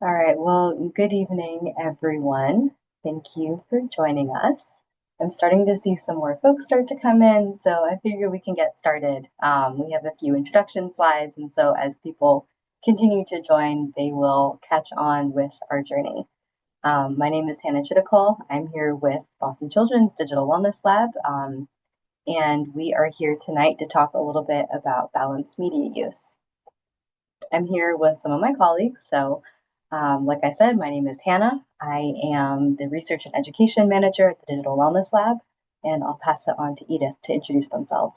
All right, well, good evening, everyone. Thank you for joining us. I'm starting to see some more folks start to come in, so I figure we can get started. We have a few introduction slides, and so as people continue to join, they will catch on with our journey. My name is Hannah Chitticle. I'm here with Boston Children's Digital Wellness Lab, and we are here tonight to talk a little bit about balanced media use. I'm here with some of my colleagues. Like I said, my name is Hannah. I am the Research and Education Manager at the Digital Wellness Lab, and I'll pass it on to Edith to introduce themselves.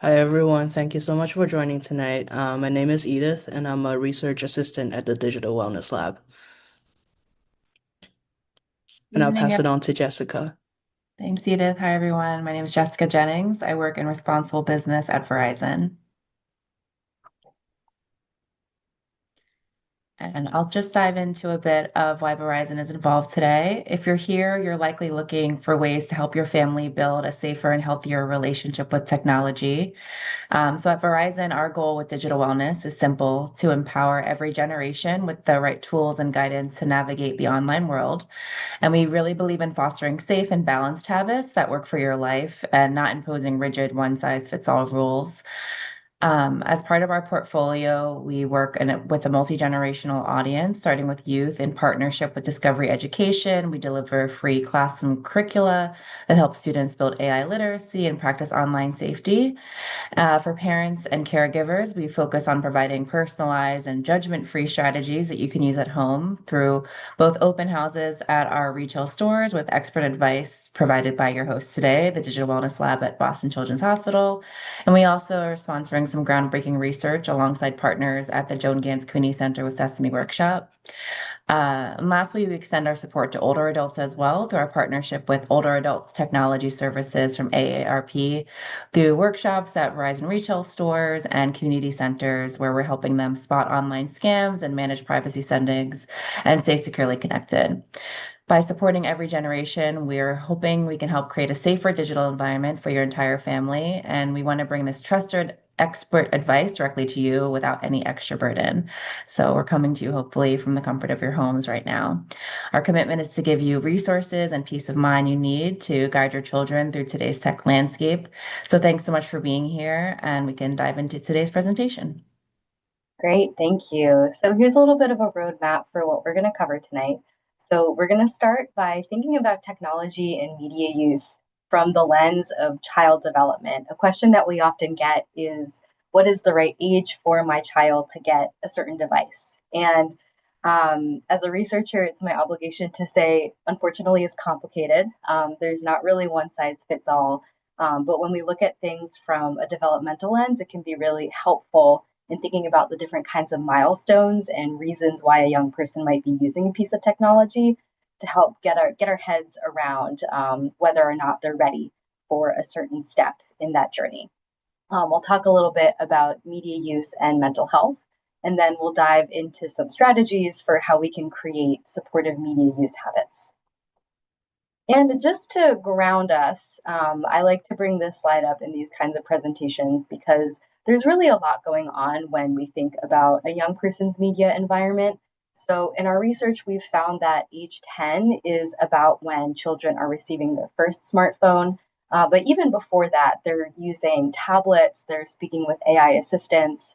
Hi everyone, thank you so much for joining tonight. My name is Edith and I'm a research assistant at the Digital Wellness Lab. And I'll Evening, pass it on to Jessica. thanks, Edith. Hi, everyone. My name is Jessica Jennings. I work in responsible business at Verizon. And I'll just dive into a bit of why Verizon is involved today. If you're here, you're likely looking for ways to help your family build a safer and healthier relationship with technology. So at Verizon, our goal with digital wellness is simple to empower every generation with the right tools and guidance to navigate the online world. And we really believe in fostering safe and balanced habits that work for your life and not imposing rigid one size fits all rules. As part of our portfolio, we work with a multi-generational audience, starting with youth in partnership with Discovery Education. We deliver free classroom curricula that help students build AI literacy and practice online safety. For parents and caregivers, we focus on providing personalized and judgment-free strategies that you can use at home through both open houses at our retail stores with expert advice provided by your host today, the Digital Wellness Lab at Boston Children's Hospital. And we also are sponsoring some groundbreaking research alongside partners at the Joan Gans Cooney Center with Sesame Workshop. And lastly, we extend our support to older adults as well through our partnership with Older Adults Technology Services from AARP through workshops at Verizon retail stores and community centers where we're helping them spot online scams and manage privacy settings and stay securely connected. By supporting every generation, we're hoping we can help create a safer digital environment for your entire family. And we want to bring this trusted expert advice directly to you without any extra burden. So we're coming to you hopefully from the comfort of your homes right now. Our commitment is to give you resources and peace of mind you need to guide your children through today's tech landscape. So thanks so much for being here, and we can dive into today's presentation. Great, thank you. So here's a little bit of a roadmap for what we're going to cover tonight. So we're going to start by thinking about technology and media use from the lens of child development. A question that we often get is, what is the right age for my child to get a certain device? And as a researcher, it's my obligation to say, unfortunately, it's complicated. There's not really one size fits all. But when we look at things from a developmental lens, it can be really helpful in thinking about the different kinds of milestones and reasons why a young person might be using a piece of technology to help get our heads around whether or not they're ready for a certain step in that journey. We'll talk a little bit about media use and mental health, and then we'll dive into some strategies for how we can create supportive media use habits. And just to ground us, I like to bring this slide up in these kinds of presentations because there's really a lot going on when we think about a young person's media environment. So, in our research, we've found that age 10 is about when children are receiving their first smartphone. But even before that, they're using tablets, they're speaking with AI assistants,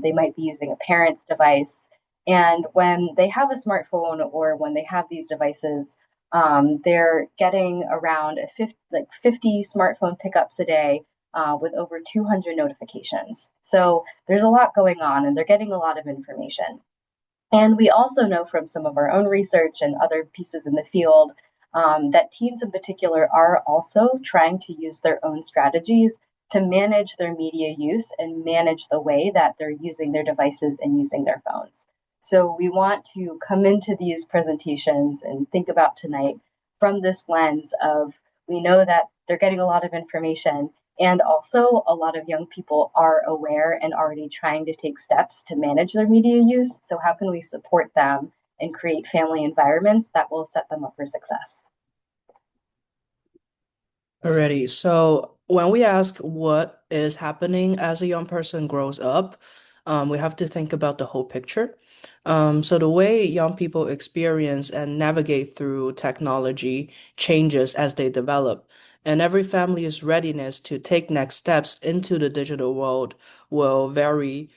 they might be using a parent's device. And when they have a smartphone or when they have these devices, they're getting around 50 smartphone pickups a day with over 200 notifications. So there's a lot going on, and they're getting a lot of information. And we also know from some of our own research and other pieces in the field that teens in particular are also trying to use their own strategies to manage their media use and manage the way that they're using their devices and using their phones. So we want to come into these presentations and think about tonight from this lens of we know that they're getting a lot of information and also a lot of young people are aware and already trying to take steps to manage their media use. So how can we support them and create family environments that will set them up for success? Alrighty, so when we ask what is happening as a young person grows up, We have to think about the whole picture. So the way young people experience and navigate through technology changes as they develop, and every family's readiness to take next steps into the digital world will vary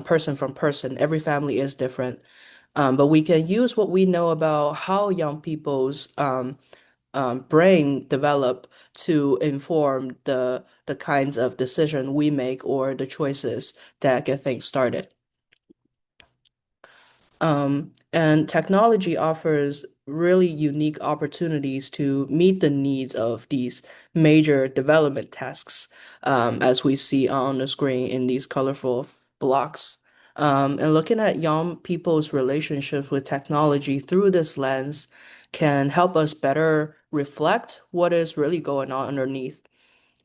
person from person. Every family is different. But we can use what we know about how young people's brain develop to inform the kinds of decision we make or the choices that get things started. And technology offers really unique opportunities to meet the needs of these major development tasks, as we see on the screen in these colorful blocks. And looking at young people's relationships with technology through this lens can help us better reflect what is really going on underneath.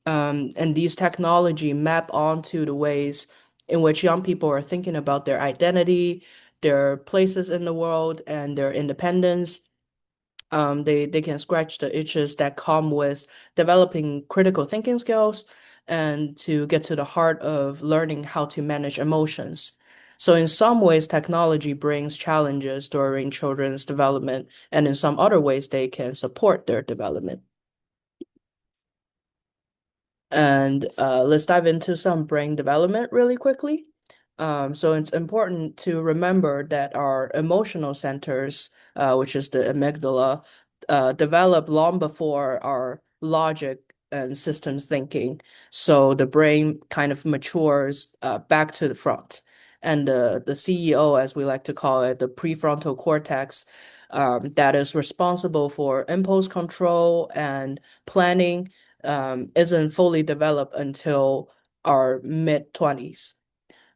And these technology map onto the ways in which young people are thinking about their identity, their places in the world, and their independence. They can scratch the itches that come with developing critical thinking skills and to get to the heart of learning how to manage emotions. So in some ways, technology brings challenges during children's development, and in some other ways, they can support their development. And let's dive into some brain development really quickly. So it's important to remember that our emotional centers, which is the amygdala, develop long before our logic and systems thinking. So the brain kind of matures back to the front. And the CEO, as we like to call it, the prefrontal cortex, that is responsible for impulse control and planning, isn't fully developed until our mid 20s.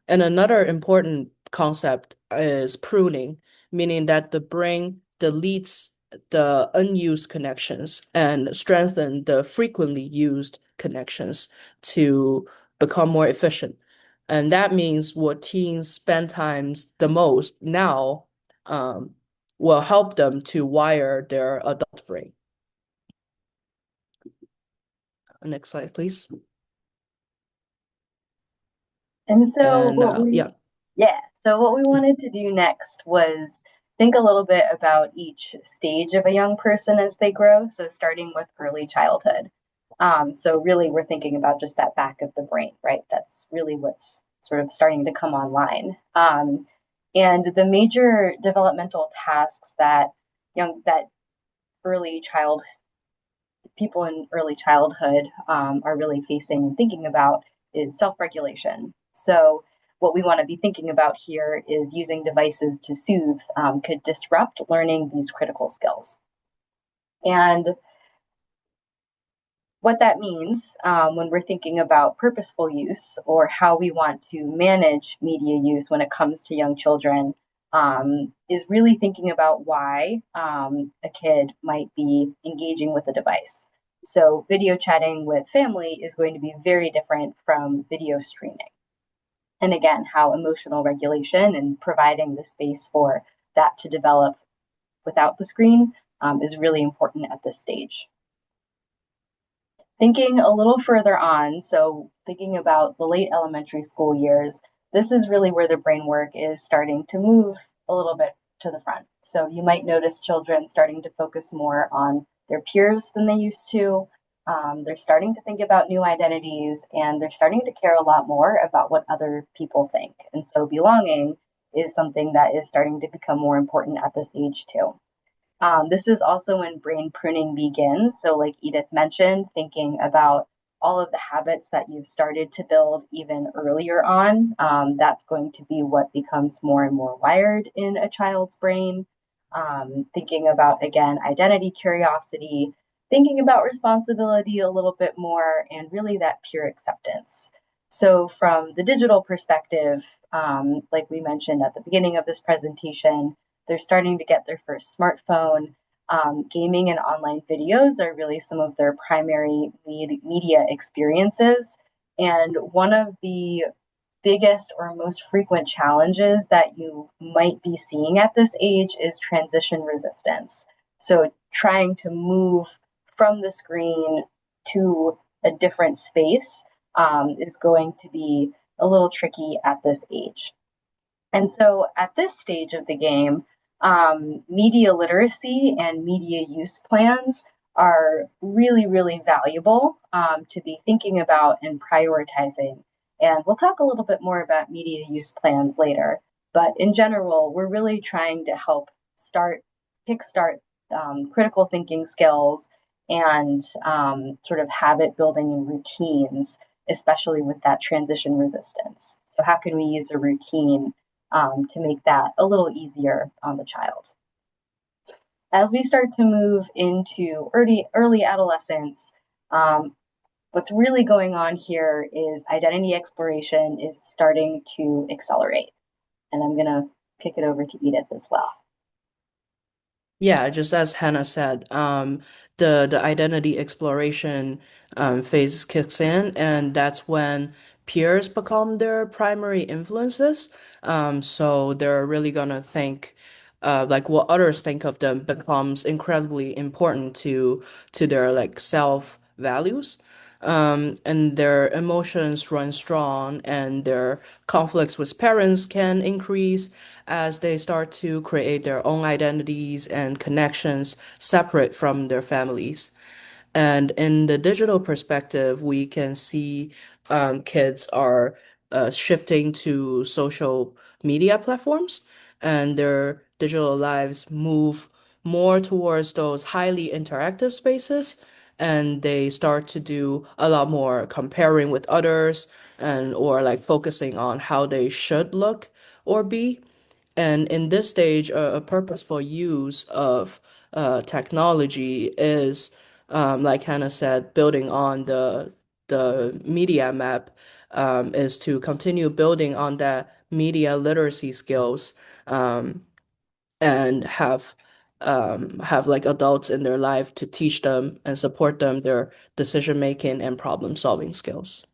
And another important concept is pruning, meaning that the brain deletes the unused connections and strengthen the frequently used connections to become more efficient. And that means what teens spend times the most now um, will help them to wire their adult brain. Next slide, please. And so And yeah. yeah, so what we wanted to do next was think a little bit about each stage of a young person as they grow. So starting with early childhood. So really we're thinking about just that back of the brain, right? That's really what's sort of starting to come online. And the major developmental tasks that early child people in early childhood are really facing and thinking about is self-regulation. So what we want to be thinking about here is using devices to soothe could disrupt learning these critical skills. And what that means when we're thinking about purposeful use or how we want to manage media use when it comes to young children is really thinking about why a kid might be engaging with a device. So, video chatting with family is going to be very different from video streaming. And again, how emotional regulation and providing the space for that to develop without the screen is really important at this stage. Thinking a little further on, so thinking about the late elementary school years, this is really where the brain work is starting to move a little bit to the front. So you might notice children starting to focus more on their peers than they used to. They're starting to think about new identities and they're starting to care a lot more about what other people think. And so belonging is something that is starting to become more important at this age too. This is also when brain pruning begins. So, like Edith mentioned, thinking about all of the habits that you've started to build even earlier on, that's going to be what becomes more and more wired in a child's brain. Thinking about, again, identity curiosity, thinking about responsibility a little bit more, and really that peer acceptance. So, from the digital perspective, like we mentioned at the beginning of this presentation, they're starting to get their first smartphone. Gaming and online videos are really some of their primary media experiences. And one of the biggest or most frequent challenges that you might be seeing at this age is transition resistance. So, trying to move from the screen to a different space is going to be a little tricky at this age. And so at this stage of the game, media literacy and media use plans are really, really valuable to be thinking about and prioritizing. And we'll talk a little bit more about media use plans later. But in general, we're really trying to help kickstart critical thinking skills and sort of habit building and routines, especially with that transition resistance. So, how can we use a routine to make that a little easier on the child? As we start to move into early adolescence, what's really going on here is identity exploration is starting to accelerate. And I'm going to kick it over to Edith as well. Yeah, just as Hannah said, the identity exploration phase kicks in, and that's when peers become their primary influences. So they're really gonna think, like what others think of them becomes incredibly important to their like self values. And their emotions run strong, and their conflicts with parents can increase as they start to create their own identities and connections separate from their families. And in the digital perspective, we can see kids are shifting to social media platforms, and their digital lives move more towards those highly interactive spaces. And they start to do a lot more comparing with others and or like focusing on how they should look or be. And in this stage, a purposeful use of technology is, like Hannah said, building on the media map, is to continue building on that media literacy skills, and have like adults in their life to teach them and support them their decision making and problem solving skills.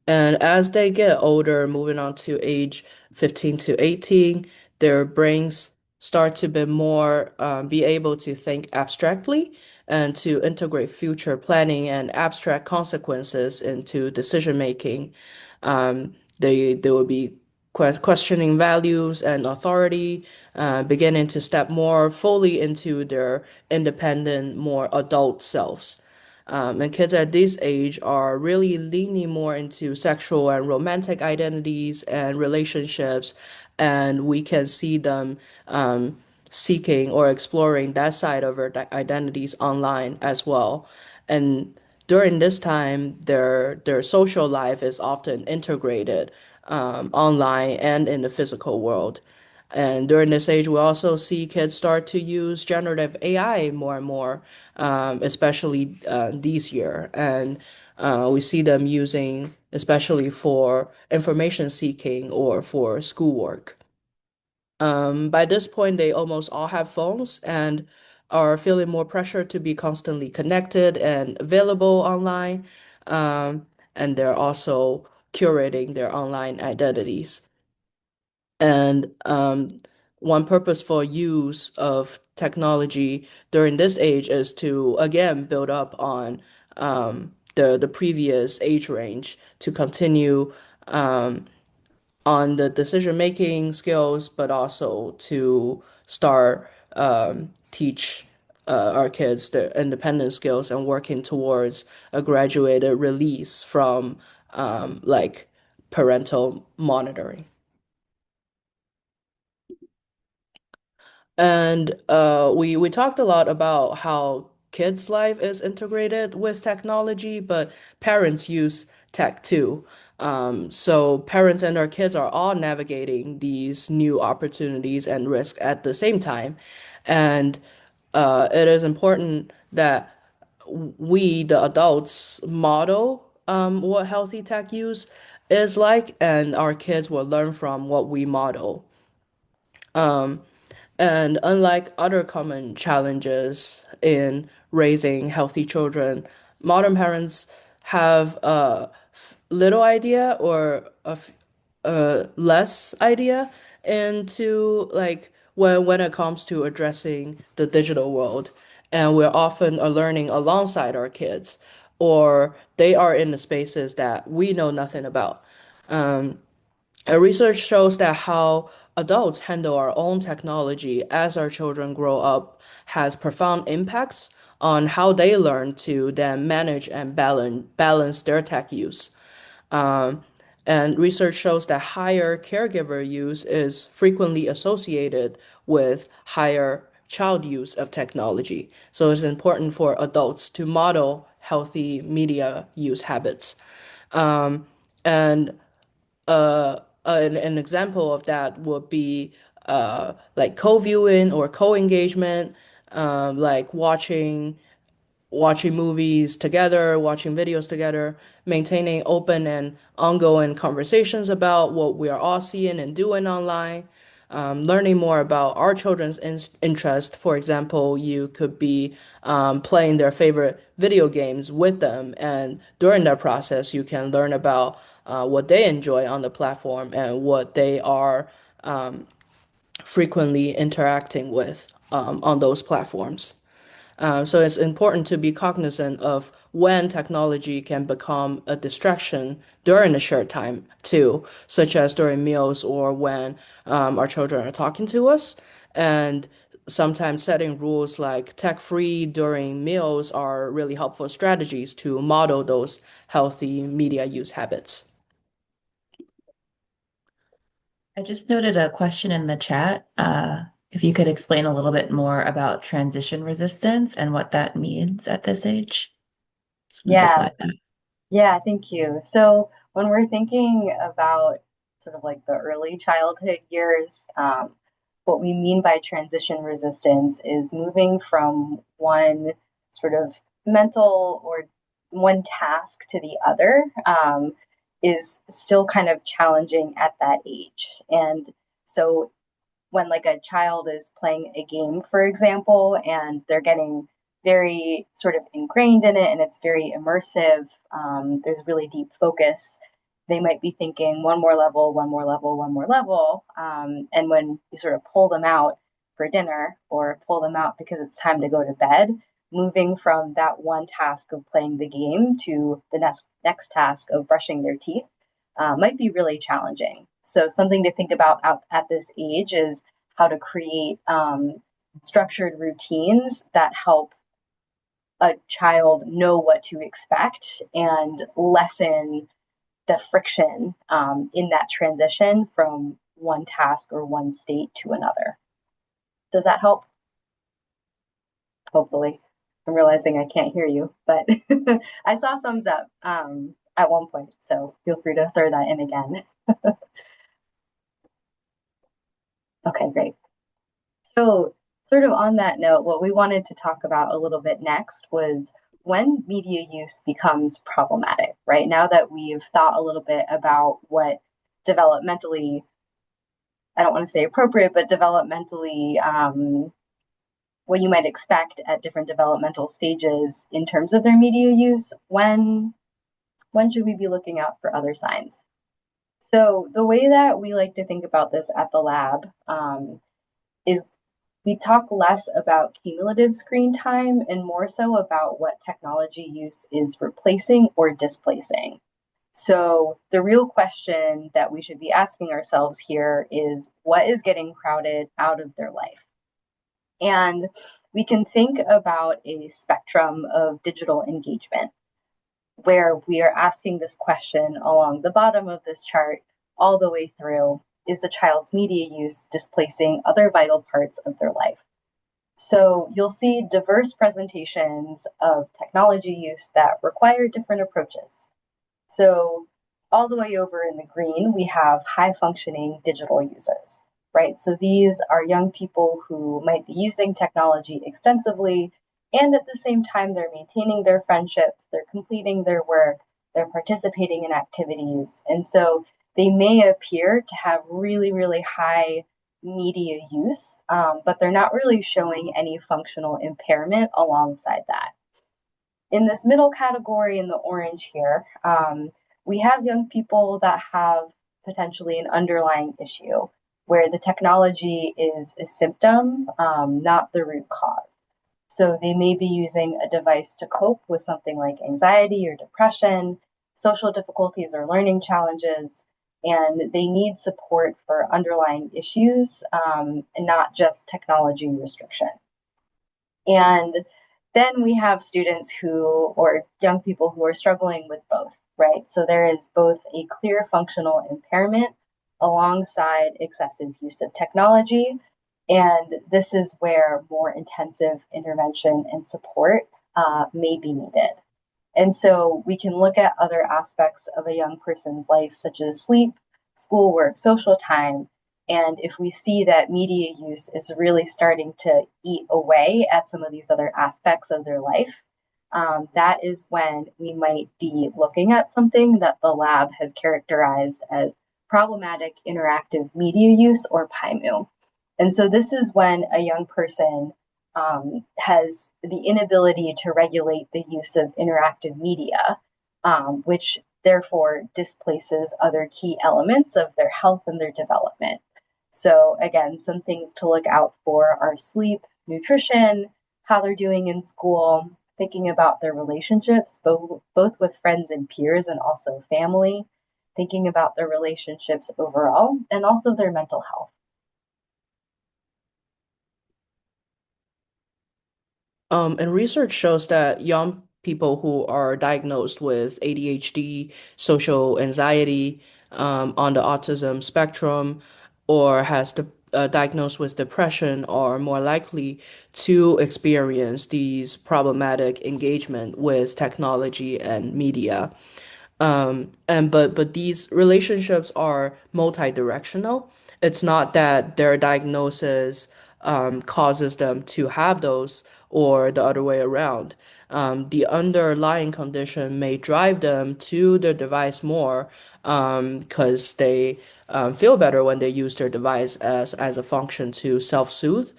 And as they get older, moving on to age 15 to 18, their brains start to be able to think abstractly and to integrate future planning and abstract consequences into decision making. They will be questioning values and authority, beginning to step more fully into their independent, more adult selves. And kids at this age are really leaning more into sexual and romantic identities and relationships, and we can see them seeking or exploring that side of their identities online as well. And during this time, their social life is often integrated online and in the physical world. And during this age, we also see kids start to use generative AI more and more, especially this year. And we see them using, especially for information seeking or for schoolwork. By this point, they almost all have phones and are feeling more pressure to be constantly connected and available online. Um, and they're also curating their online identities. And one purposeful use of technology during this age is to again build up on the previous age range to continue um, on the decision making skills, but also to start teach our kids the independent skills and working towards a graduated release from like parental monitoring. And we talked a lot about how kids' life is integrated with technology, but parents use tech too. So parents and their kids are all navigating these new opportunities and risks at the same time. And it is important that we, the adults, model what healthy tech use is like, and our kids will learn from what we model. And unlike other common challenges in raising healthy children, modern parents have a little idea or less idea into like when it comes to addressing the digital world. And we're often learning alongside our kids, or they are in the spaces that we know nothing about. And research shows that how adults handle our own technology as our children grow up has profound impacts on how they learn to then manage and balance their tech use. Um, and research shows that higher caregiver use is frequently associated with higher child use of technology. So it's important for adults to model healthy media use habits. And an example of that would be like co-viewing or co-engagement, like watching movies together, watching videos together, maintaining open and ongoing conversations about what we are all seeing and doing online, learning more about our children's interest. For example, you could be playing their favorite video games with them, and during that process, you can learn about what they enjoy on the platform and what they are frequently interacting with on those platforms. So it's important to be cognizant of when technology can become a distraction during a shared time too, such as during meals or when our children are talking to us. And sometimes setting rules like tech-free during meals are really helpful strategies to model those healthy media use habits. I just noted a question in the chat. If you could explain a little bit more about transition resistance and what that means at this age. Just wanted to Yeah, flag that. yeah, thank you. So when we're thinking about sort of like the early childhood years, what we mean by transition resistance is moving from one sort of mental or one task to the other, is still kind of challenging at that age. And so when like a child is playing a game, for example, and they're getting very sort of ingrained in it and it's very immersive, there's really deep focus. They might be thinking one more level, one more level, one more level. And when you sort of pull them out for dinner or pull them out because it's time to go to bed, moving from that one task of playing the game to the next task of brushing their teeth might be really challenging. So, something to think about at this age is how to create structured routines that help a child know what to expect and lessen the friction in that transition from one task or one state to another. Does that help? Hopefully. I'm realizing I can't hear you, but I saw thumbs up at one point, so feel free to throw that in again. Okay, great. So, sort of on that note, what we wanted to talk about a little bit next was when media use becomes problematic, right? Now that we've thought a little bit about what developmentally, I don't want to say appropriate, but developmentally, what you might expect at different developmental stages in terms of their media use, when should we be looking out for other signs? So, the way that we like to think about this at the lab is we talk less about cumulative screen time and more so about what technology use is replacing or displacing. So, the real question that we should be asking ourselves here is what is getting crowded out of their life? And we can think about a spectrum of digital engagement where we are asking this question along the bottom of this chart all the way through. Is the child's media use displacing other vital parts of their life? So you'll see diverse presentations of technology use that require different approaches. So all the way over in the green, we have high functioning digital users, right? So these are young people who might be using technology extensively, and at the same time, they're maintaining their friendships, they're completing their work, they're participating in activities. And so they may appear to have really, really high media use, but they're not really showing any functional impairment alongside that. In this middle category in the orange here, we have young people that have potentially an underlying issue where the technology is a symptom, not the root cause. So they may be using a device to cope with something like anxiety or depression, social difficulties, or learning challenges. and they need support for underlying issues and not just technology restriction. And then we have students who, or young people who are struggling with both, right? So there is both a clear functional impairment alongside excessive use of technology. And this is where more intensive intervention and support may be needed. And so we can look at other aspects of a young person's life, such as sleep, schoolwork, social time. And if we see that media use is really starting to eat away at some of these other aspects of their life, that is when we might be looking at something that the lab has characterized as problematic interactive media use or PIMU. And so this is when a young person has the inability to regulate the use of interactive media, which therefore displaces other key elements of their health and their development. So, again, some things to look out for are sleep, nutrition, how they're doing in school, thinking about their relationships, both with friends and peers and also family, thinking about their relationships overall, and also their mental health. And research shows that young people who are diagnosed with ADHD, social anxiety, on the autism spectrum, or has diagnosed with depression are more likely to experience these problematic engagement with technology and media. And but these relationships are multi-directional. It's not that their diagnosis causes them to have those or the other way around. The underlying condition may drive them to their device more because they feel better when they use their device as a function to self-soothe.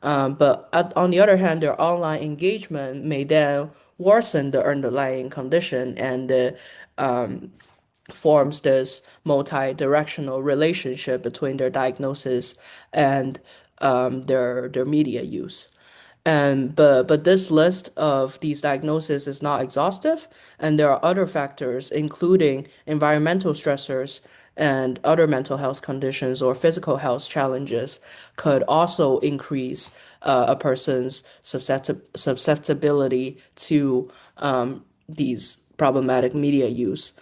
On the other hand, their online engagement may then worsen the underlying condition and forms this multi-directional relationship between their diagnosis and their media use. But this list of these diagnoses is not exhaustive, and there are other factors, including environmental stressors and other mental health conditions or physical health challenges, could also increase a person's susceptibility to these problematic media use,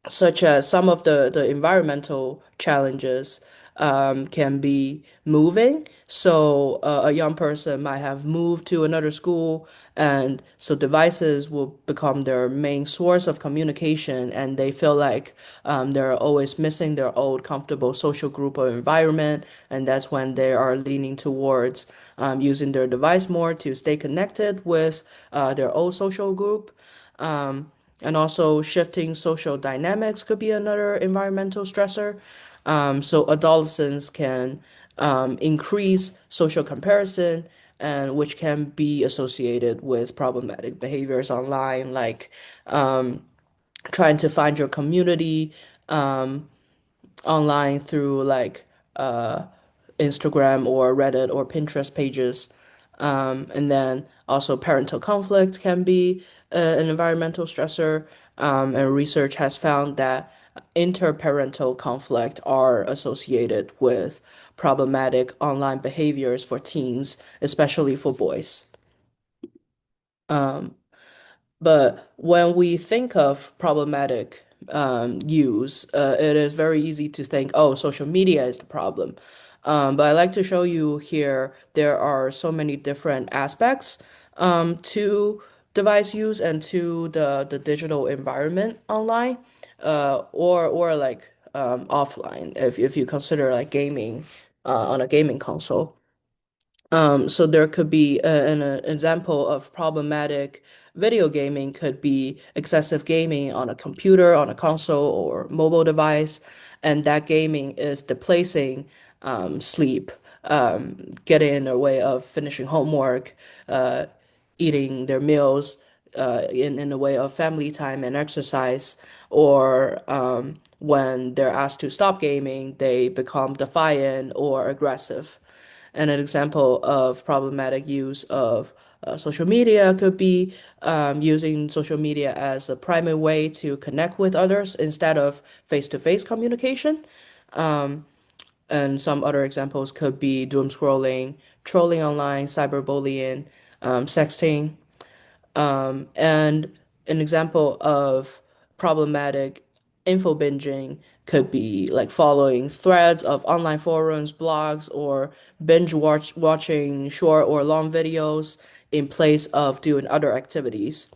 such as some of the environmental challenges can be moving. So a young person might have moved to another school, and so devices will become their main source of communication, and they feel like they're always missing their old comfortable social group or environment, and that's when they are leaning towards using their device more to stay connected with their old social group. And also, shifting social dynamics could be another environmental stressor. So, adolescents can increase social comparison, and which can be associated with problematic behaviors online, like trying to find your community online through like uh, Instagram or Reddit or Pinterest pages. And then also parental conflict can be an environmental stressor. And research has found that interparental conflict are associated with problematic online behaviors for teens, especially for boys. Um, But when we think of problematic use, it is very easy to think, oh, social media is the problem. But I like to show you here there are so many different aspects to device use and to the digital environment online, or like offline, if you consider like gaming on a gaming console. So there could be an example of problematic video gaming could be excessive gaming on a computer, on a console, or mobile device, and that gaming is displacing sleep, getting in the way of finishing homework, uh, eating their meals, in the way of family time and exercise, or when they're asked to stop gaming, they become defiant or aggressive. And an example of problematic use of social media could be using social media as a primary way to connect with others instead of face-to-face communication. And some other examples could be doom scrolling, trolling online, cyberbullying, sexting. And an example of problematic info binging could be like following threads of online forums, blogs, or watching short or long videos in place of doing other activities.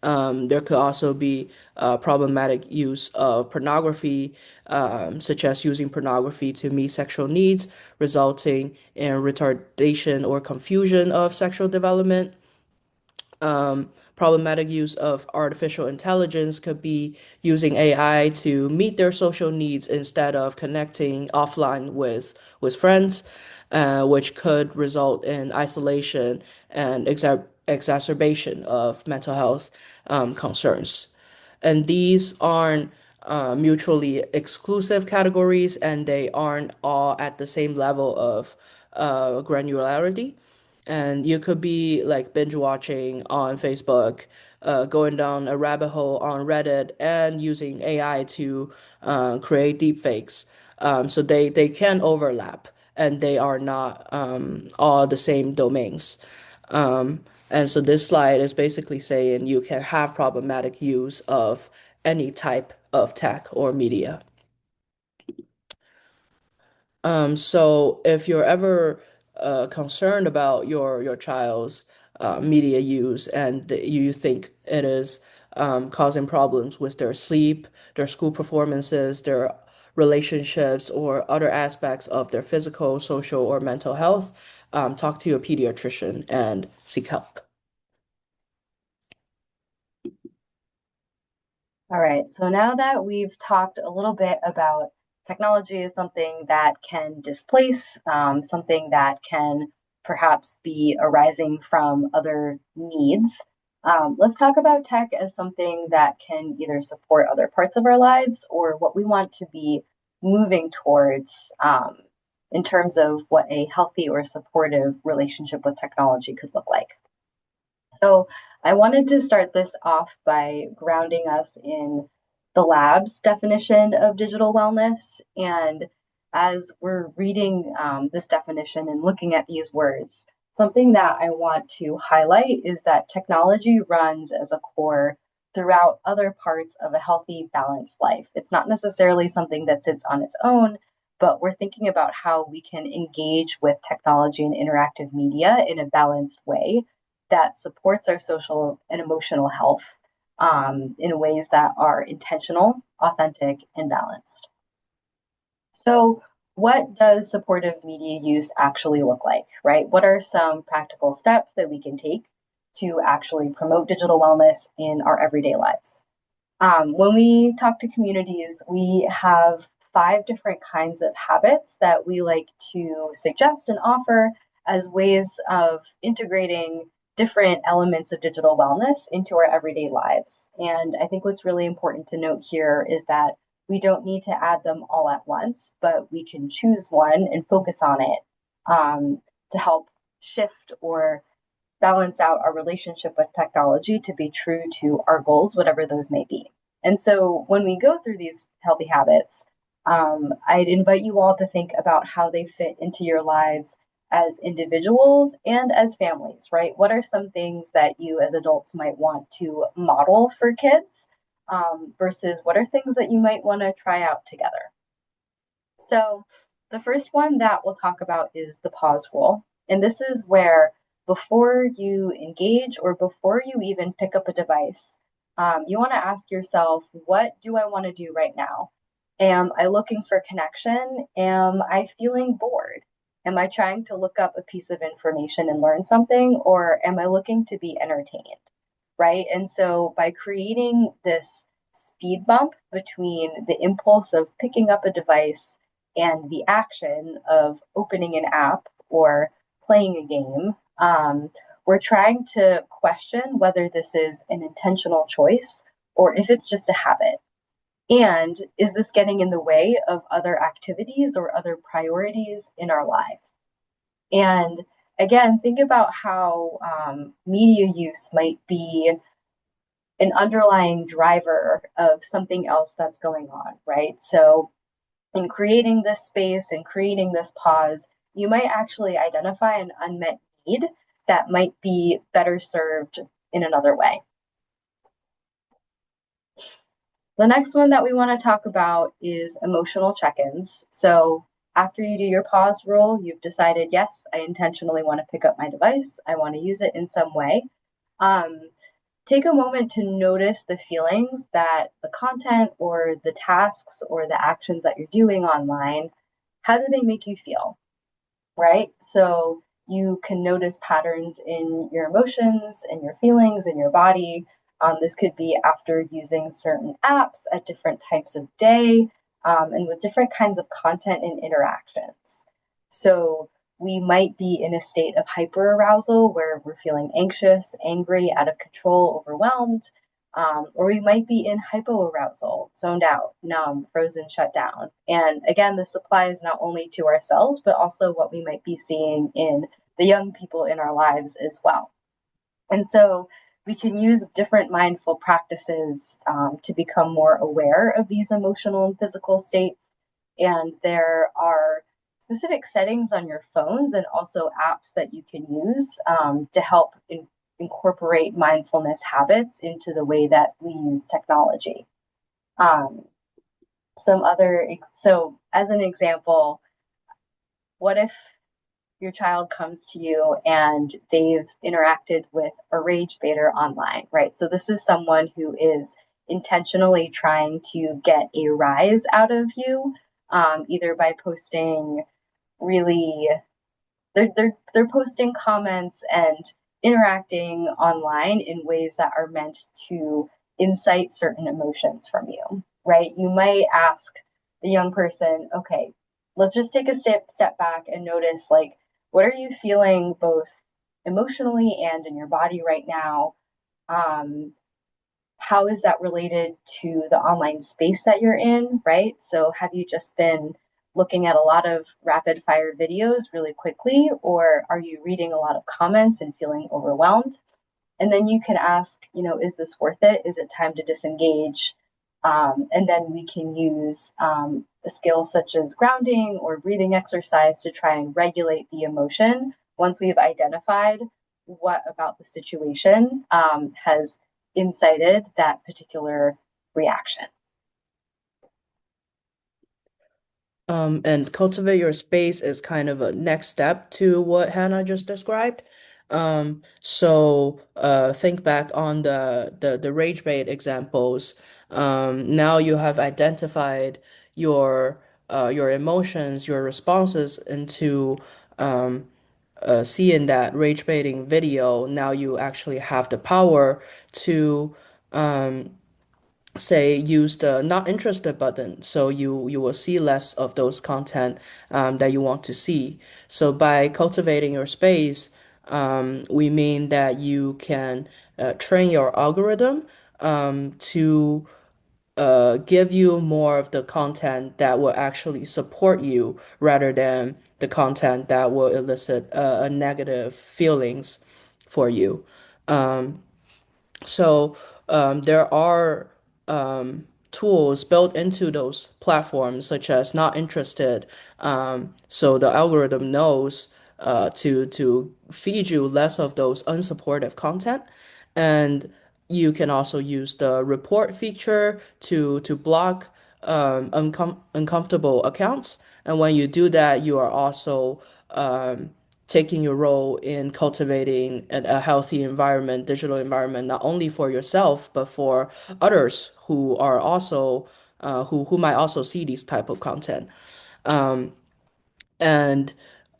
There could also be problematic use of pornography, such as using pornography to meet sexual needs, resulting in retardation or confusion of sexual development. Problematic use of artificial intelligence could be using AI to meet their social needs instead of connecting offline with friends, which could result in isolation and exacerbation of mental health concerns. And these aren't mutually exclusive categories, and they aren't all at the same level of granularity. And you could be like binge watching on Facebook, going down a rabbit hole on Reddit, and using AI to create deepfakes. So they can overlap, and they are not all the same domains. And so this slide is basically saying you can have problematic use of any type of tech or media. So if you're ever concerned about your child's media use and you think it is causing problems with their sleep, their school performances, their relationships, or other aspects of their physical, social, or mental health, talk to your pediatrician and seek help. All right, so now that we've talked a little bit about technology as something that can displace, something that can perhaps be arising from other needs, let's talk about tech as something that can either support other parts of our lives or what we want to be moving towards in terms of what a healthy or supportive relationship with technology could look like. So I wanted to start this off by grounding us in the lab's definition of digital wellness. And as we're reading this definition and looking at these words, something that I want to highlight is that technology runs as a core throughout other parts of a healthy, balanced life. It's not necessarily something that sits on its own, but we're thinking about how we can engage with technology and interactive media in a balanced way that supports our social and emotional health in ways that are intentional, authentic, and balanced. So, what does supportive media use actually look like, right? What are some practical steps that we can take to actually promote digital wellness in our everyday lives? When we talk to communities, we have 5 different kinds of habits that we like to suggest and offer as ways of integrating different elements of digital wellness into our everyday lives. And I think what's really important to note here is that we don't need to add them all at once, but we can choose one and focus on it to help shift or balance out our relationship with technology to be true to our goals, whatever those may be. And so when we go through these healthy habits, I'd invite you all to think about how they fit into your lives as individuals and as families, right? What are some things that you as adults might want to model for kids versus what are things that you might want to try out together? So, the first one that we'll talk about is the pause rule. And this is where before you engage or before you even pick up a device, you want to ask yourself, what do I want to do right now? Am I looking for connection? Am I feeling bored? Am I trying to look up a piece of information and learn something? Or am I looking to be entertained? Right. And so by creating this speed bump between the impulse of picking up a device and the action of opening an app or playing a game, we're trying to question whether this is an intentional choice or if it's just a habit. And is this getting in the way of other activities or other priorities in our lives? And again, think about how media use might be an underlying driver of something else that's going on, right? So, in creating this space and creating this pause, you might actually identify an unmet need that might be better served in another way. The next one that we want to talk about is emotional check ins. So, after you do your pause rule, you've decided, yes, I intentionally want to pick up my device, I want to use it in some way. Um, Take a moment to notice the feelings that the content or the tasks or the actions that you're doing online, how do they make you feel? Right? So you can notice patterns in your emotions and your feelings in your body. This could be after using certain apps at different types of day and with different kinds of content and interactions. So we might be in a state of hyperarousal where we're feeling anxious, angry, out of control, overwhelmed, or we might be in hypoarousal, zoned out, numb, frozen, shut down. And again, this applies not only to ourselves, but also what we might be seeing in the young people in our lives as well. And so we can use different mindful practices to become more aware of these emotional and physical states. And there are specific settings on your phones and also apps that you can use to help incorporate mindfulness habits into the way that we use technology. Um, so as an example, what if your child comes to you and they've interacted with a rage baiter online, right? So this is someone who is intentionally trying to get a rise out of you, either by posting really they're posting comments and interacting online in ways that are meant to incite certain emotions from you, right? You might ask the young person, okay, let's just take a step back and notice, like, what are you feeling both emotionally and in your body right now? um, how is that related to the online space that you're in, right? So have you just been looking at a lot of rapid fire videos really quickly, or are you reading a lot of comments and feeling overwhelmed? And then you can ask, is this worth it? Is it time to disengage? And then we can use a skill such as grounding or breathing exercise to try and regulate the emotion once we've identified what about the situation has incited that particular reaction. And cultivate your space is kind of a next step to what Hannah just described. Think back on the rage bait examples. Now you have identified your your emotions, your responses into seeing that rage baiting video. Now you actually have the power to say use the not interested button, so you will see less of those content that you want to see. So by cultivating your space, we mean that you can train your algorithm to give you more of the content that will actually support you rather than the content that will elicit a negative feelings for you. So there are tools built into those platforms, such as not interested. So the algorithm knows to feed you less of those unsupportive content, and you can also use the report feature to block uncomfortable accounts. And when you do that, you are also taking your role in cultivating a healthy environment, digital environment, not only for yourself, but for others who are also who might also see these type of content. And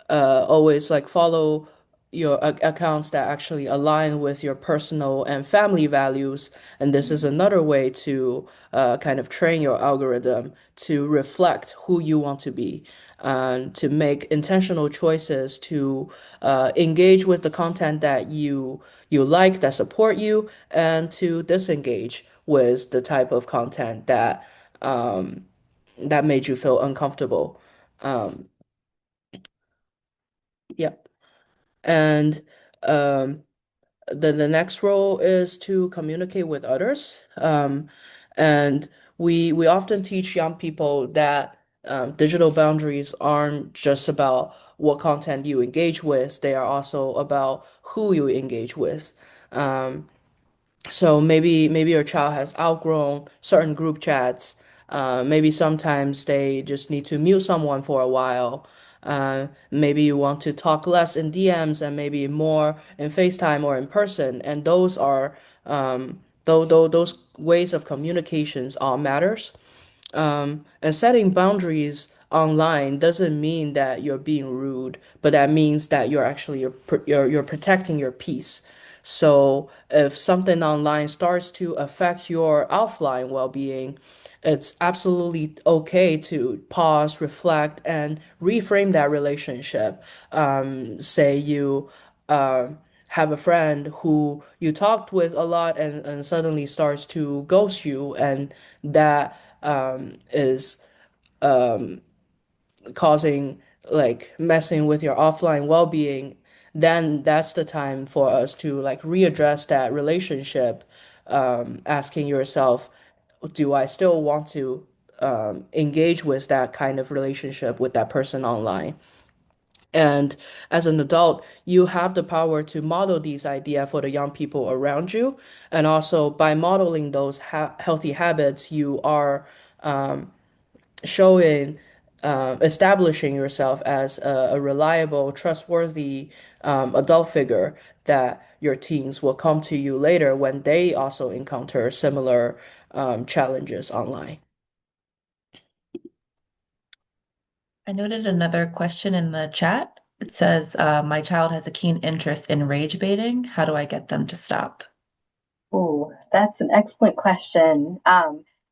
always like follow your accounts that actually align with your personal and family values. And this is another way to kind of train your algorithm to reflect who you want to be and to make intentional choices to engage with the content that you like, that support you, and to disengage with the type of content that that made you feel uncomfortable. Um, yeah. And um, the next role is to communicate with others. And we often teach young people that digital boundaries aren't just about what content you engage with, they are also about who you engage with. Um, so maybe your child has outgrown certain group chats. Maybe sometimes they just need to mute someone for a while. Maybe you want to talk less in DMs and maybe more in FaceTime or in person. And those are those ways of communications all matters. And setting boundaries online doesn't mean that you're being rude, but that means that you're protecting your peace. So if something online starts to affect your offline well-being, it's absolutely okay to pause, reflect, and reframe that relationship. Say you uh, have a friend who you talked with a lot and suddenly starts to ghost you, and that is causing like messing with your offline well-being, then that's the time for us to like readdress that relationship, asking yourself, do I still want to engage with that kind of relationship with that person online? And as an adult, you have the power to model these ideas for the young people around you. And also by modeling those healthy habits, you are showing, establishing yourself as a reliable, trustworthy adult figure that your teens will come to you later when they also encounter similar challenges online. I noted another question in the chat. It says, my child has a keen interest in rage baiting. How do I get them to stop? Ooh, that's an excellent question.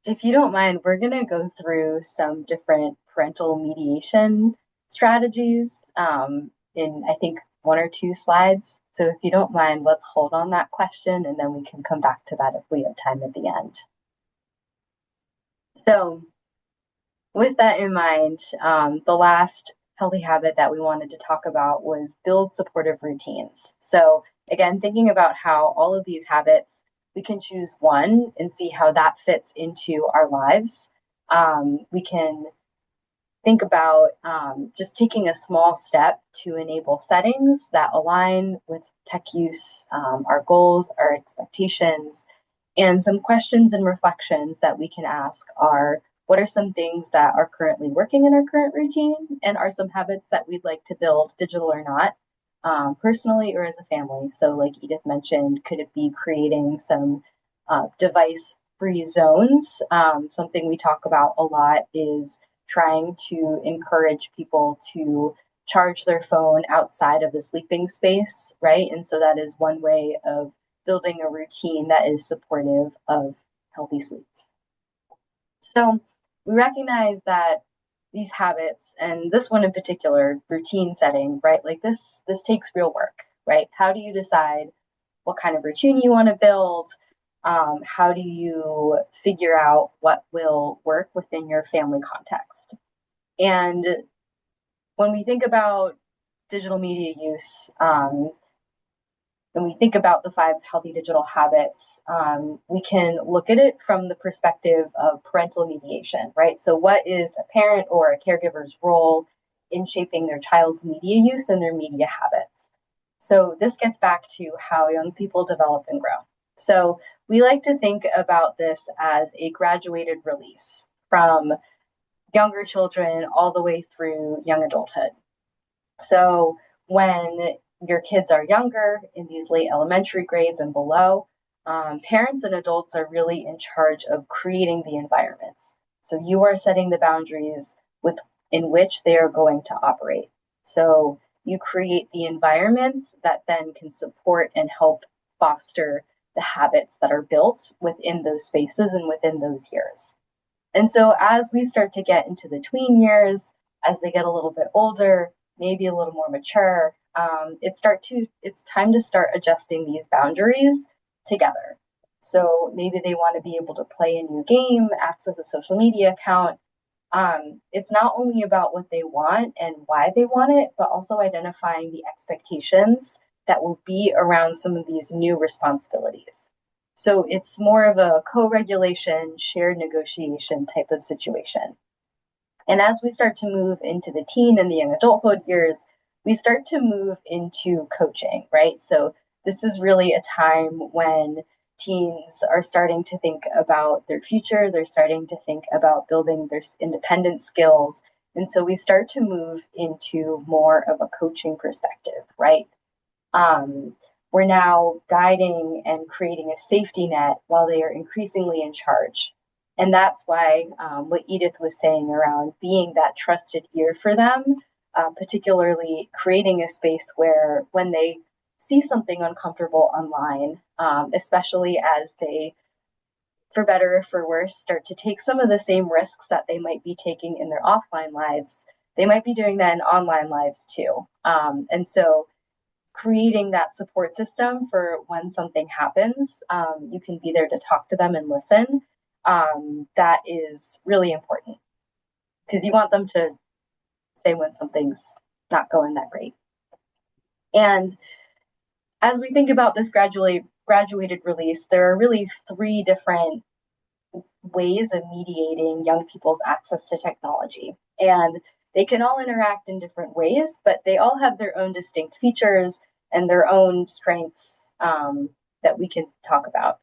If you don't mind, we're going to go through some different parental mediation strategies in, I think, one or two slides. So if you don't mind, let's hold on that question and then we can come back to that if we have time at the end. So with that in mind, the last healthy habit that we wanted to talk about was build supportive routines. So, again, thinking about how all of these habits, we can choose one and see how that fits into our lives. We can think about just taking a small step to enable settings that align with tech use, our goals, our expectations, and some questions and reflections that we can ask are what are some things that are currently working in our current routine, and are some habits that we'd like to build, digital or not, personally or as a family? So, like Edith mentioned, could it be creating some device free zones? Something we talk about a lot is trying to encourage people to charge their phone outside of the sleeping space, right? And so that is one way of building a routine that is supportive of healthy sleep. So we recognize that these habits, and this one in particular, routine setting, right? Like this takes real work, right? How do you decide what kind of routine you want to build? How do you figure out what will work within your family context? And when we think about digital media use, when we think about the five healthy digital habits, we can look at it from the perspective of parental mediation, right? So, what is a parent or a caregiver's role in shaping their child's media use and their media habits? So, this gets back to how young people develop and grow. So, we like to think about this as a graduated release from younger children all the way through young adulthood. So when your kids are younger in these late elementary grades and below, parents and adults are really in charge of creating the environments. So you are setting the boundaries with in which they are going to operate. So you create the environments that then can support and help foster the habits that are built within those spaces and within those years. And so as we start to get into the tween years, as they get a little bit older, maybe a little more mature, it's time to start adjusting these boundaries together. So maybe they want to be able to play a new game, access a social media account, It's not only about what they want and why they want it, but also identifying the expectations that will be around some of these new responsibilities. So it's more of a co-regulation, shared negotiation type of situation. And as we start to move into the teen and the young adulthood years, we start to move into coaching, right? So this is really a time when teens are starting to think about their future, they're starting to think about building their independent skills. And so we start to move into more of a coaching perspective, right? Um, we're now guiding and creating a safety net while they are increasingly in charge. And that's why what Edith was saying around being that trusted ear for them, particularly creating a space where when they see something uncomfortable online, especially as they, for better or for worse, start to take some of the same risks that they might be taking in their offline lives, they might be doing that in online lives too. And so creating that support system for when something happens, you can be there to talk to them and listen. That is really important because you want them to say when something's not going that great. And as we think about this graduated release, there are really three different ways of mediating young people's access to technology. And they can all interact in different ways, but they all have their own distinct features and their own strengths that we can talk about.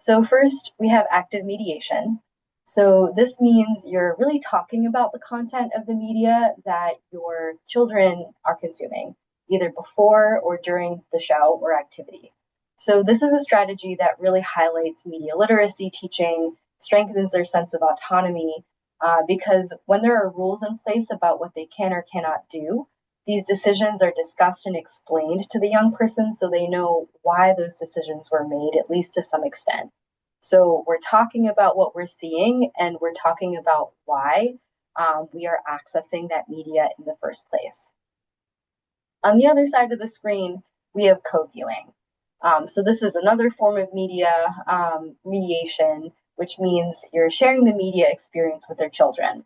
So, first, we have active mediation. So, this means you're really talking about the content of the media that your children are consuming, either before or during the show or activity. So, this is a strategy that really highlights media literacy teaching, strengthens their sense of autonomy, because when there are rules in place about what they can or cannot do, these decisions are discussed and explained to the young person so they know why those decisions were made, at least to some extent. So we're talking about what we're seeing and we're talking about why we are accessing that media in the first place. On the other side of the screen, we have co-viewing. So this is another form of media mediation, which means you're sharing the media experience with their children.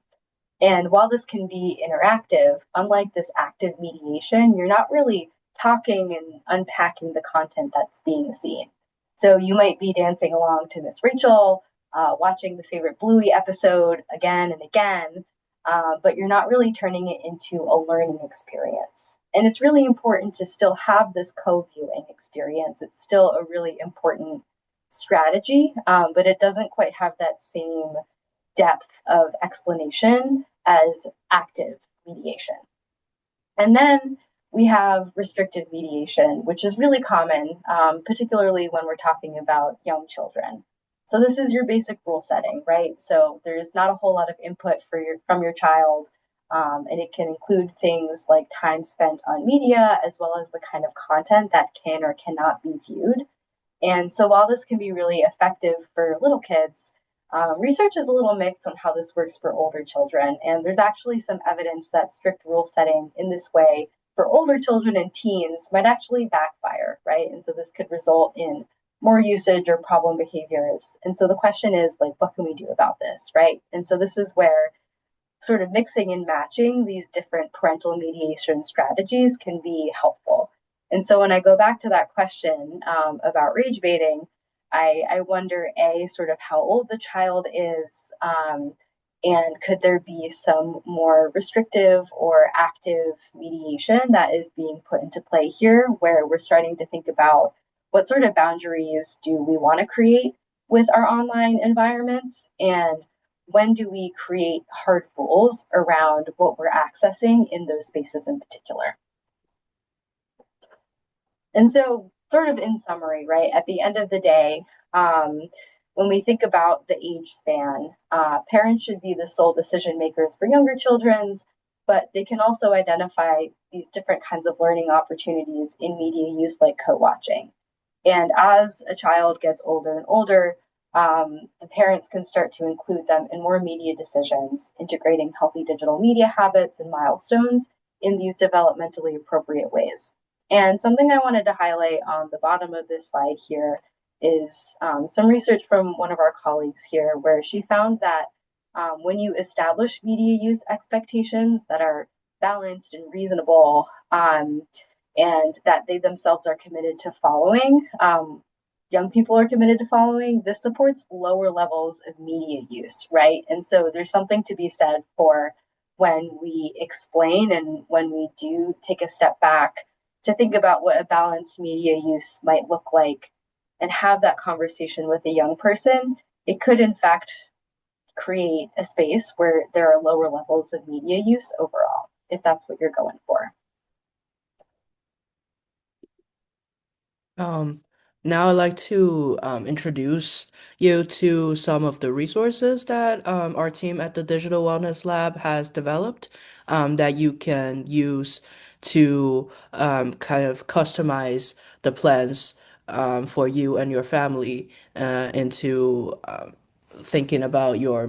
And while this can be interactive, unlike this active mediation, you're not really talking and unpacking the content that's being seen. So you might be dancing along to Miss Rachel, watching the favorite Bluey episode again and again, but you're not really turning it into a learning experience. And it's really important to still have this co-viewing experience. It's still a really important strategy, but it doesn't quite have that same depth of explanation as active mediation. And then we have restrictive mediation, which is really common, particularly when we're talking about young children. So this is your basic rule setting, right? So there's not a whole lot of input from your child, and it can include things like time spent on media, as well as the kind of content that can or cannot be viewed. And so while this can be really effective for little kids, research is a little mixed on how this works for older children. And there's actually some evidence that strict rule setting in this way for older children and teens might actually backfire, right? And so this could result in more usage or problem behaviors. And so the question is, like, what can we do about this, right? And so this is where sort of mixing and matching these different parental mediation strategies can be helpful. And so when I go back to that question about rage baiting, I wonder, A, sort of how old the child is, and could there be some more restrictive or active mediation that is being put into play here, where we're starting to think about what sort of boundaries do we want to create with our online environments, and when do we create hard rules around what we're accessing in those spaces in particular. And so, sort of in summary, right, at the end of the day, when we think about the age span, parents should be the sole decision makers for younger children's, but they can also identify these different kinds of learning opportunities in media use like co-watching. And as a child gets older and older, the parents can start to include them in more media decisions, integrating healthy digital media habits and milestones in these developmentally appropriate ways. And something I wanted to highlight on the bottom of this slide here is some research from one of our colleagues here, where she found that When you establish media use expectations that are balanced and reasonable, and that they themselves are committed to following, young people are committed to following, this supports lower levels of media use, right? And so there's something to be said for when we explain and when we do take a step back to think about what a balanced media use might look like and have that conversation with a young person. It could, in fact, create a space where there are lower levels of media use overall, if that's what you're going for. Um, Now I'd like to introduce you to some of the resources that our team at the Digital Wellness Lab has developed that you can use to kind of customize the plans for you and your family into thinking about your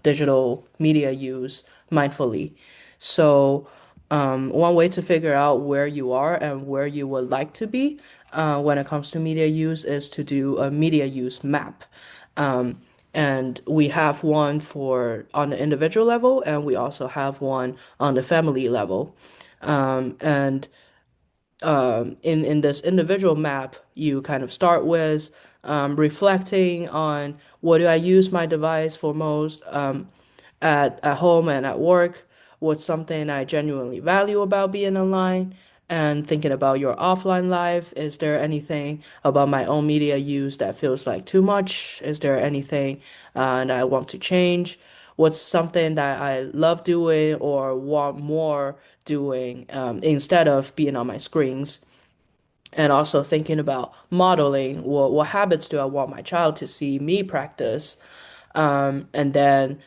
digital media use mindfully. So, one way to figure out where you are and where you would like to be when it comes to media use is to do a media use map. Um, and we have one for on the individual level, and we also have one on the family level. And in this individual map, you kind of start with reflecting on what do I use my device for most at home and at work, what's something I genuinely value about being online, and thinking about your offline life. Is there anything about my own media use that feels like too much? Is there anything that I want to change? What's something that I love doing or want more doing instead of being on my screens? And also thinking about modeling what habits do I want my child to see me practice, and then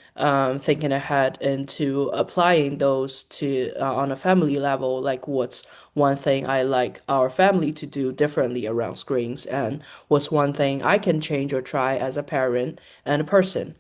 thinking ahead into applying those to on a family level, like what's one thing I like our family to do differently around screens, and what's one thing I can change or try as a parent and a person.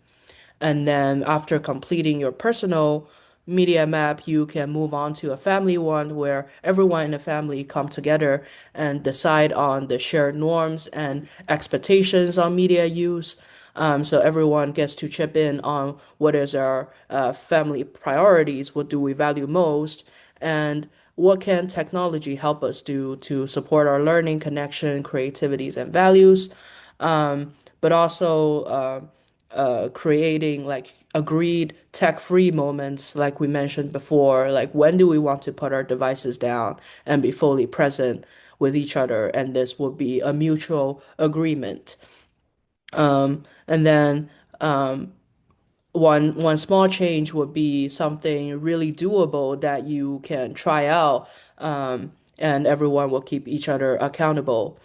And then after completing your personal media map, you can move on to a family one where everyone in the family come together and decide on the shared norms and expectations on media use. So everyone gets to chip in on what is our family priorities, what do we value most, and what can technology help us do to support our learning, connection, creativities, and values. But also creating like agreed tech-free moments, like we mentioned before, like when do we want to put our devices down and be fully present with each other, and this would be a mutual agreement. And then one small change would be something really doable that you can try out, and everyone will keep each other accountable.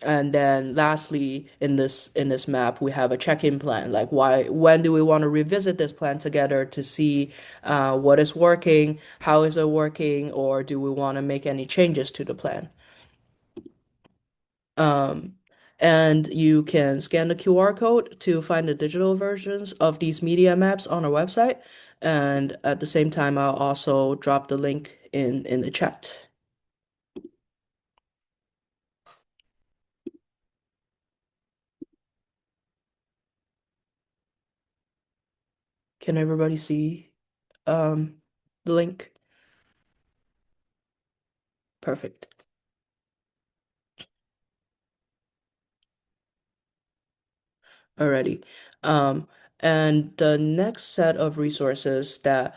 And then lastly, in this map, we have a check-in plan. Like when do we want to revisit this plan together to see what is working, how is it working, or do we want to make any changes to the plan? Um, and you can scan the QR code to find the digital versions of these media maps on our website. And at the same time, I'll also drop the link in the chat. Can everybody see um, the link? Perfect. Alrighty. Um, and the next set of resources that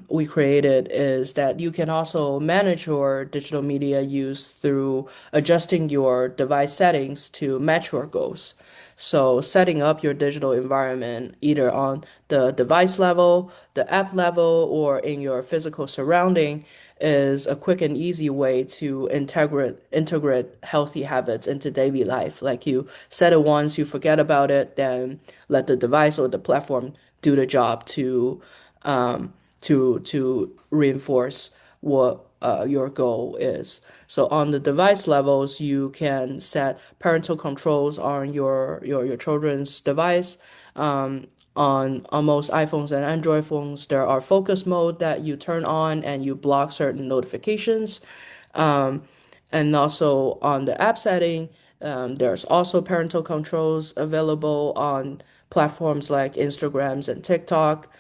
we created is that you can also manage your digital media use through adjusting your device settings to match your goals. So setting up your digital environment either on the device level, the app level, or in your physical surrounding is a quick and easy way to integrate healthy habits into daily life. Like you set it once, you forget about it, then let the device or the platform do the job um, to reinforce what your goal is. So on the device levels, you can set parental controls on your children's device. On most iPhones and Android phones, there are focus mode that you turn on and you block certain notifications. Um, and also on the app setting, there's also parental controls available on platforms like Instagrams and TikTok.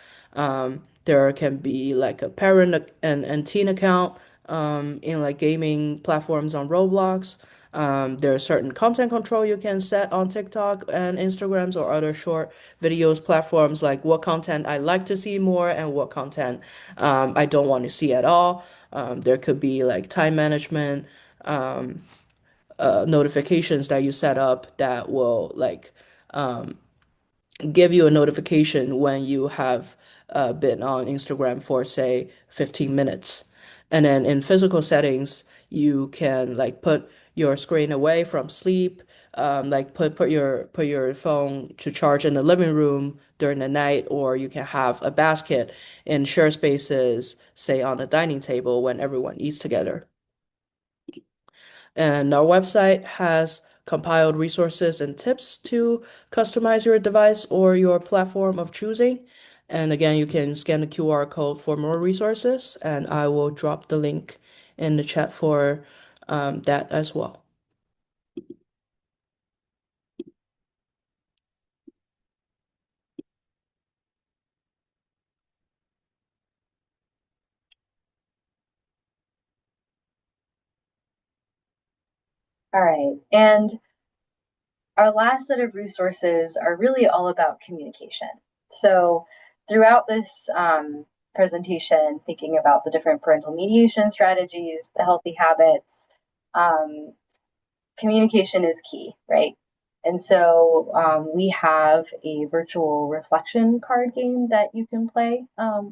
There can be like a parent and teen account in like gaming platforms on Roblox. There are certain content control you can set on TikTok and Instagrams or other short videos platforms, like what content I like to see more and what content I don't want to see at all. There could be like time management notifications that you set up that will like give you a notification when you have been on Instagram for, say, 15 minutes. And then in physical settings, you can like put your screen away from sleep, like put your phone to charge in the living room during the night, or you can have a basket in shared spaces, say on the dining table when everyone eats together. And our website has compiled resources and tips to customize your device or your platform of choosing. And again, you can scan the QR code for more resources, and I will drop the link in the chat for that as well. All right. And our last set of resources are really all about communication. So, throughout this presentation, thinking about the different parental mediation strategies, the healthy habits, um, communication is key, right? And so we have a virtual reflection card game that you can play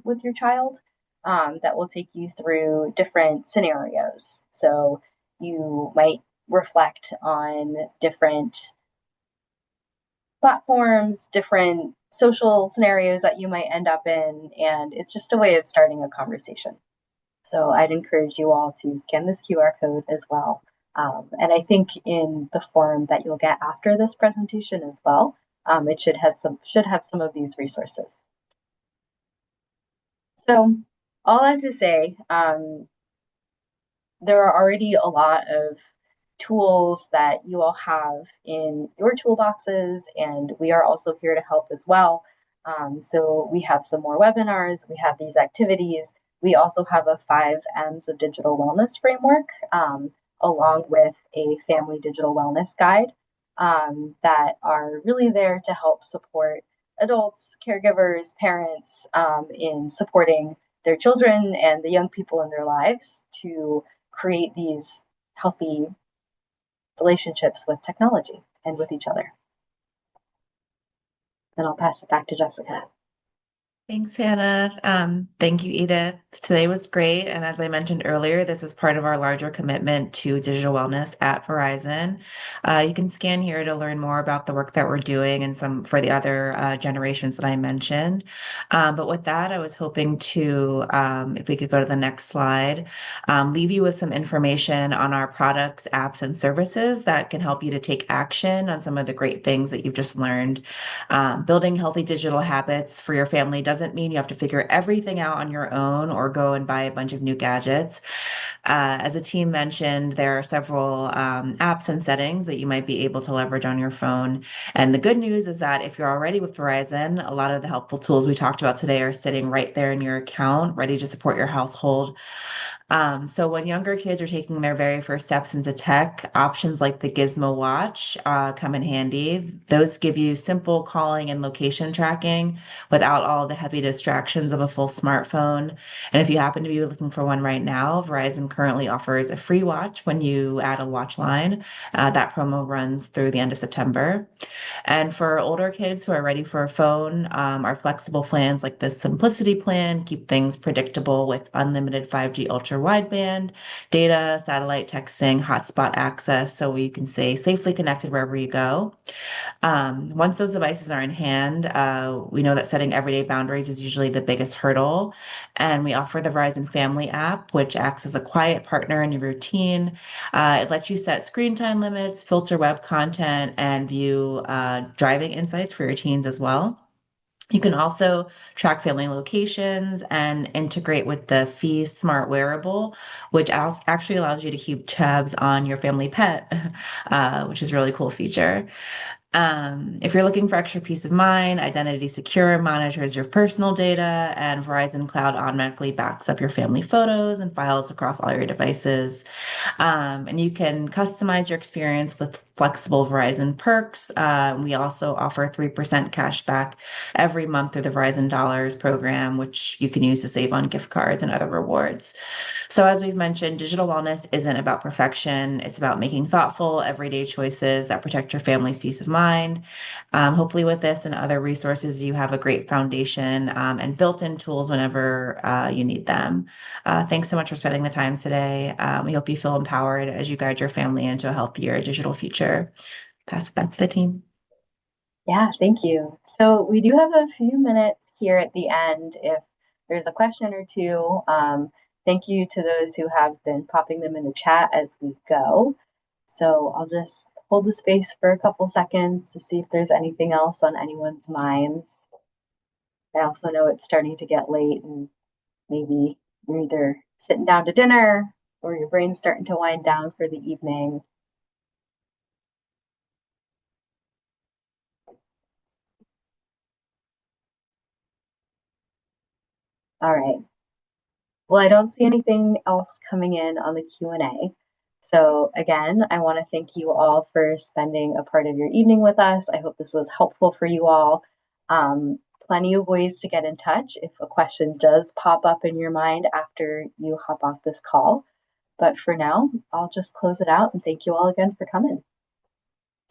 with your child that will take you through different scenarios. So you might reflect on different platforms, different social scenarios that you might end up in, and it's just a way of starting a conversation. So I'd encourage you all to scan this QR code as well. And I think in the form that you'll get after this presentation as well, it should have some of these resources. So all that to say, there are already a lot of tools that you all have in your toolboxes, and we are also here to help as well. So we have some more webinars, we have these activities. We also have a 5 M's of digital wellness framework, along with a family digital wellness guide that are really there to help support adults, caregivers, parents in supporting their children and the young people in their lives to create these healthy relationships with technology and with each other. Then I'll pass it back to Jessica. Thanks, Hannah. Thank you, Edith. Today was great. And as I mentioned earlier, this is part of our larger commitment to digital wellness at Verizon. You can scan here to learn more about the work that we're doing and some for the other generations that I mentioned. But with that, I was hoping to, if we could go to the next slide, leave you with some information on our products, apps, and services that can help you to take action on some of the great things that you've just learned. Building healthy digital habits for your family doesn't mean you have to figure everything out on your own or go and buy a bunch of new gadgets. As a team mentioned, there are several apps and settings that you might be able to leverage on your phone. And the good news is that if you're already with Verizon, a lot of the helpful tools we talked about today are sitting right there in your account, ready to support your household. So when younger kids are taking their very first steps into tech, options like the Gizmo Watch come in handy. Those give you simple calling and location tracking without all the heavy distractions of a full smartphone. And if you happen to be looking for one right now, Verizon currently offers a free watch when you add a watch line. That promo runs through the end of September. And for older kids who are ready for a phone, our flexible plans like the Simplicity plan keep things predictable with unlimited 5G ultra wideband, data, satellite texting, hotspot access, so you can stay safely connected wherever you go. Once those devices are in hand, we know that setting everyday boundaries is usually the biggest hurdle. And we offer the Verizon Family app, which acts as a quiet partner in your routine. It lets you set screen time limits, filter web content, and view driving insights for your teens as well. You can also track family locations and integrate with the Fee Smart Wearable, which actually allows you to keep tabs on your family pet, which is a really cool feature. If you're looking for extra peace of mind, Identity Secure monitors your personal data, and Verizon Cloud automatically backs up your family photos and files across all your devices. And you can customize your experience with flexible Verizon perks. We also offer 3% cash back every month through the Verizon Dollars program, which you can use to save on gift cards and other rewards. So, as we've mentioned, digital wellness isn't about perfection. It's about making thoughtful, everyday choices that protect your family's peace of mind. Hopefully, with this and other resources, you have a great foundation and built in tools whenever you need them. Thanks so much for spending the time today. We hope you feel empowered as you guide your family into a healthier digital future. Pass it back to the team. Yeah, thank you. So we do have a few minutes here at the end if there's a question or two. Thank you to those who have been popping them in the chat as we go. So I'll just hold the space for a couple seconds to see if there's anything else on anyone's minds. I also know it's starting to get late and maybe you're either sitting down to dinner or your brain's starting to wind down for the evening. All right. Well, I don't see anything else coming in on the Q&A. So again, I want to thank you all for spending a part of your evening with us. I hope this was helpful for you all. Plenty of ways to get in touch if a question does pop up in your mind after you hop off this call. But for now, I'll just close it out and thank you all again for coming.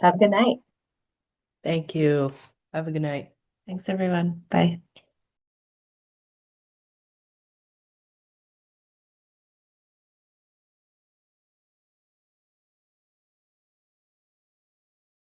Have a good night. Thank you. Have a good night. Thanks, everyone. Bye.